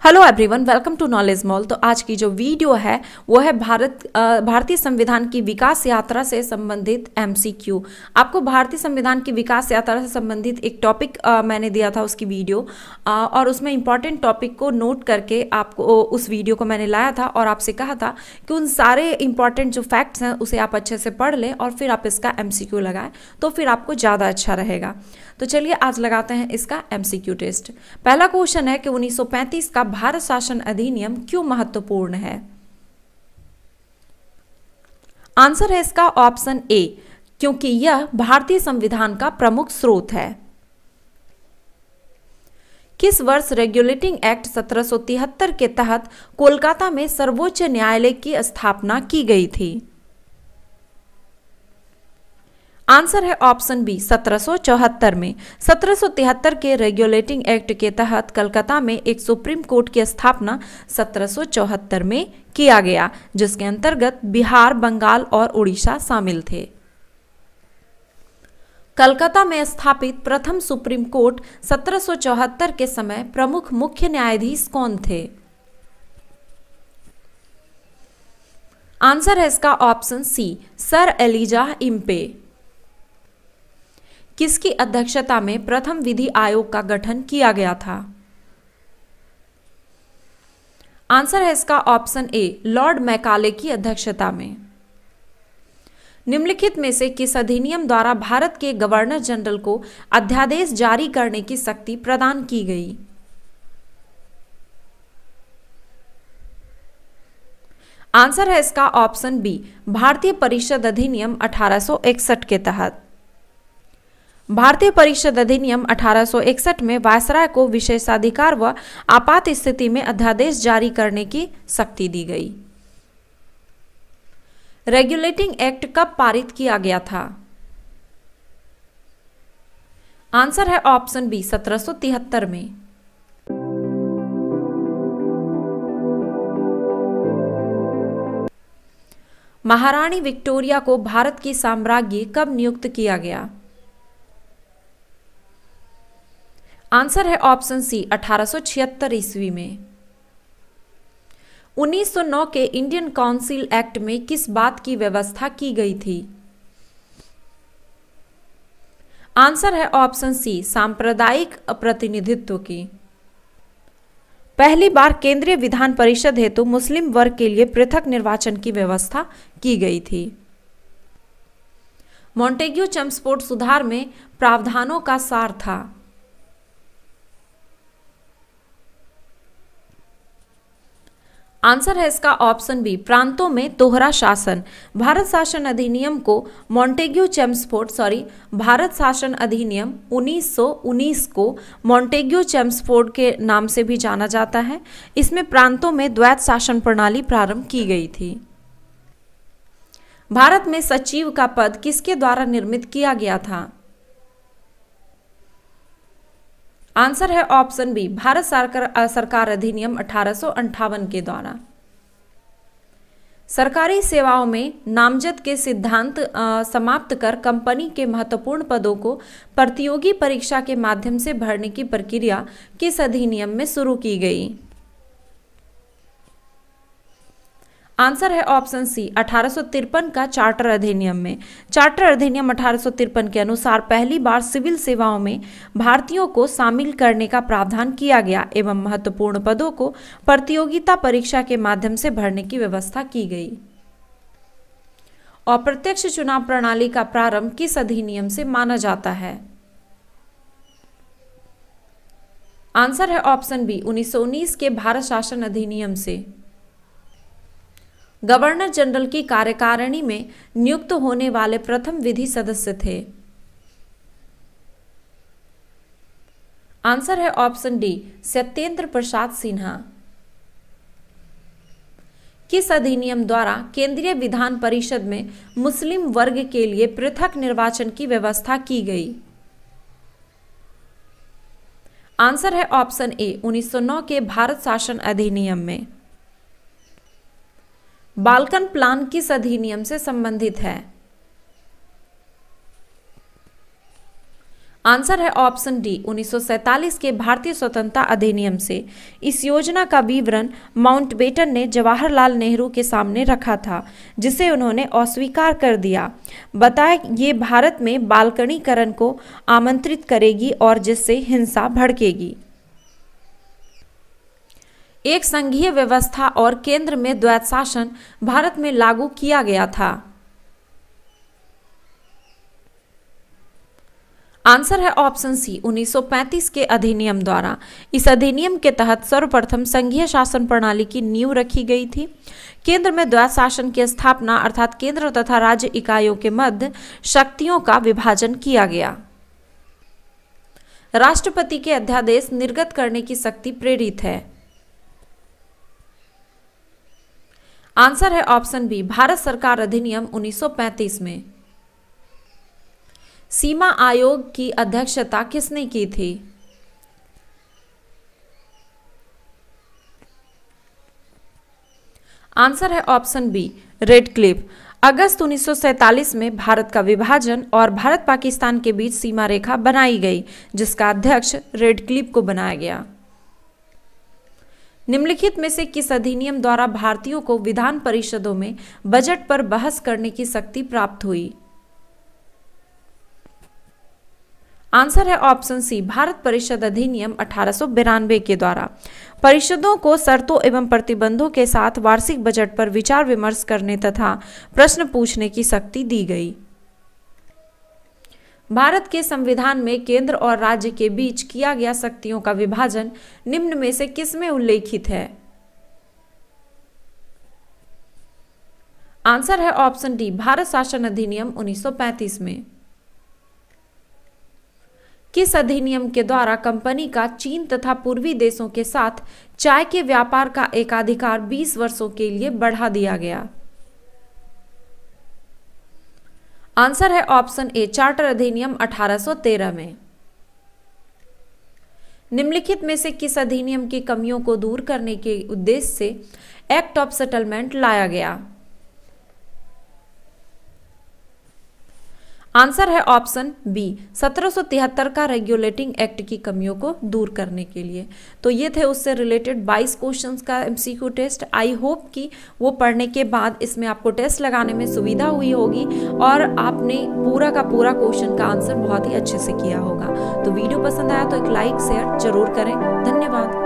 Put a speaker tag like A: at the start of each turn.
A: Hello everyone, welcome to knowledge mall. तो आज की जो वीडियो है वो है भारतीय संविधान की विकास यात्रा से संबंधित एमसीक्यू। आपको भारतीय संविधान की विकास यात्रा से संबंधित एक टॉपिक मैंने दिया था उसकी वीडियो, और उसमें इंपॉर्टेंट टॉपिक को नोट करके आपको उस वीडियो को मैंने लाया था और आपसे कहा था कि उन सारे इंपॉर्टेंट जो फैक्ट्स हैं उसे आप अच्छे से पढ़ लें और फिर आप इसका एमसीक्यू लगाएं तो फिर आपको ज़्यादा अच्छा रहेगा। तो चलिए आज लगाते हैं इसका एमसीक्यू टेस्ट। पहला क्वेश्चन है कि 1935 का भारत शासन अधिनियम क्यों महत्वपूर्ण है? आंसर है इसका ऑप्शन ए, क्योंकि यह भारतीय संविधान का प्रमुख स्रोत है। किस वर्ष रेगुलेटिंग एक्ट 1773 के तहत कोलकाता में सर्वोच्च न्यायालय की स्थापना की गई थी? आंसर है ऑप्शन बी, 1774 में। 1773 के रेगुलेटिंग एक्ट के तहत कलकत्ता में एक सुप्रीम कोर्ट की स्थापना 1774 में किया गया, जिसके अंतर्गत बिहार, बंगाल और उड़ीसा शामिल थे। कलकत्ता में स्थापित प्रथम सुप्रीम कोर्ट 1774 के समय प्रमुख मुख्य न्यायाधीश कौन थे? आंसर है इसका option C, sir Elijah Impey. किसकी अध्यक्षता में प्रथम विधि आयोग का गठन किया गया था? आंसर है इसका ऑप्शन ए, लॉर्ड मैकाले की अध्यक्षता में। निम्नलिखित में से किस अधिनियम द्वारा भारत के गवर्नर जनरल को अध्यादेश जारी करने की शक्ति प्रदान की गई? आंसर है इसका ऑप्शन बी, भारतीय परिषद अधिनियम 1861 के तहत। भारतीय परिषद अधिनियम 1861 में वायसराय को विशेषाधिकार व आपात स्थिति में अध्यादेश जारी करने की शक्ति दी गई। रेगुलेटिंग एक्ट कब पारित किया गया था? आंसर है ऑप्शन बी, 1773 में। महारानी विक्टोरिया को भारत की साम्राज्ञी कब नियुक्त किया गया? आंसर है ऑप्शन सी, 1876 ईस्वी में। 1909 के इंडियन काउंसिल एक्ट में किस बात की व्यवस्था की गई थी? आंसर है ऑप्शन सी, सांप्रदायिक प्रतिनिधित्व की। पहली बार केंद्रीय विधान परिषद हेतु मुस्लिम वर्ग के लिए पृथक निर्वाचन की व्यवस्था की गई थी। मॉन्टेग्यू चेम्सफोर्ड सुधार में प्रावधानों का सार था? आंसर है इसका ऑप्शन बी, प्रांतों में दोहरा शासन। भारत शासन अधिनियम को भारत शासन अधिनियम 1919 को मॉन्टेग्यू चेम्सफोर्ड के नाम से भी जाना जाता है। इसमें प्रांतों में द्वैत शासन प्रणाली प्रारंभ की गई थी। भारत में सचिव का पद किसके द्वारा निर्मित किया गया था? आंसर है ऑप्शन बी, भारत सरकार अधिनियम 1858 के द्वारा। सरकारी सेवाओं में नामजद के सिद्धांत समाप्त कर कंपनी के महत्वपूर्ण पदों को प्रतियोगी परीक्षा के माध्यम से भरने की प्रक्रिया किस अधिनियम में शुरू की गई? आंसर है ऑप्शन सी, 1853 का चार्टर अधिनियम में। चार्टर अधिनियम 1853 के अनुसार पहली बार सिविल सेवाओं में भारतीयों को शामिल करने का प्रावधान किया गया एवं महत्वपूर्ण पदों को प्रतियोगिता परीक्षा के माध्यम से भरने की व्यवस्था की गई। अप्रत्यक्ष चुनाव प्रणाली का प्रारंभ किस अधिनियम से माना जाता है? आंसर है ऑप्शन बी, 1919 के भारत शासन अधिनियम से। गवर्नर जनरल की कार्यकारिणी में नियुक्त होने वाले प्रथम विधि सदस्य थे? आंसर है ऑप्शन डी, सत्येंद्र प्रसाद सिन्हा। किस अधिनियम द्वारा केंद्रीय विधान परिषद में मुस्लिम वर्ग के लिए पृथक निर्वाचन की व्यवस्था की गई? आंसर है ऑप्शन ए, 1909 के भारत शासन अधिनियम में। बाल्कन प्लान किस अधिनियम से संबंधित है? आंसर है ऑप्शन डी 1947 के भारतीय स्वतंत्रता अधिनियम से। इस योजना का विवरण माउंटबेटन ने जवाहरलाल नेहरू के सामने रखा था, जिसे उन्होंने अस्वीकार कर दिया। बताया ये भारत में बालकनीकरण को आमंत्रित करेगी और जिससे हिंसा भड़केगी। एक संघीय व्यवस्था और केंद्र में द्वैत शासन भारत में लागू किया गया था। आंसर है ऑप्शन सी 1935 के अधिनियम द्वारा। इस अधिनियम के तहत सर्वप्रथम संघीय शासन प्रणाली की नींव रखी गई थी। केंद्र में द्वैत शासन की स्थापना अर्थात केंद्र तथा राज्य इकाइयों के मध्य शक्तियों का विभाजन किया गया। राष्ट्रपति के अध्यादेश निर्गत करने की शक्ति प्रेरित है। आंसर है ऑप्शन बी भारत सरकार अधिनियम 1935 में। सीमा आयोग की अध्यक्षता किसने की थी? आंसर है ऑप्शन बी रेडक्लिफ। अगस्त 1947 में भारत का विभाजन और भारत पाकिस्तान के बीच सीमा रेखा बनाई गई, जिसका अध्यक्ष रेडक्लिफ को बनाया गया। निम्नलिखित में से किस अधिनियम द्वारा भारतीयों को विधान परिषदों में बजट पर बहस करने की शक्ति प्राप्त हुई? आंसर है ऑप्शन सी भारत परिषद अधिनियम 1892 के द्वारा। परिषदों को शर्तों एवं प्रतिबंधों के साथ वार्षिक बजट पर विचार विमर्श करने तथा प्रश्न पूछने की शक्ति दी गई। भारत के संविधान में केंद्र और राज्य के बीच किया गया शक्तियों का विभाजन निम्न में से किसमें उल्लेखित है? आंसर है ऑप्शन डी भारत शासन अधिनियम 1935 में। किस अधिनियम के द्वारा कंपनी का चीन तथा पूर्वी देशों के साथ चाय के व्यापार का एकाधिकार 20 वर्षों के लिए बढ़ा दिया गया? आंसर है ऑप्शन ए चार्टर अधिनियम 1813 में। निम्नलिखित में से किस अधिनियम की कमियों को दूर करने के उद्देश्य से एक्ट ऑफ सेटलमेंट लाया गया? आंसर है ऑप्शन बी 1773 का रेगुलेटिंग एक्ट की कमियों को दूर करने के लिए। तो ये थे उससे रिलेटेड 22 क्वेश्चंस का एमसीक्यू टेस्ट। आई होप कि वो पढ़ने के बाद इसमें आपको टेस्ट लगाने में सुविधा हुई होगी और आपने पूरा का पूरा क्वेश्चन का आंसर बहुत ही अच्छे से किया होगा। तो वीडियो पसंद आया तो एक लाइक शेयर जरूर करें। धन्यवाद।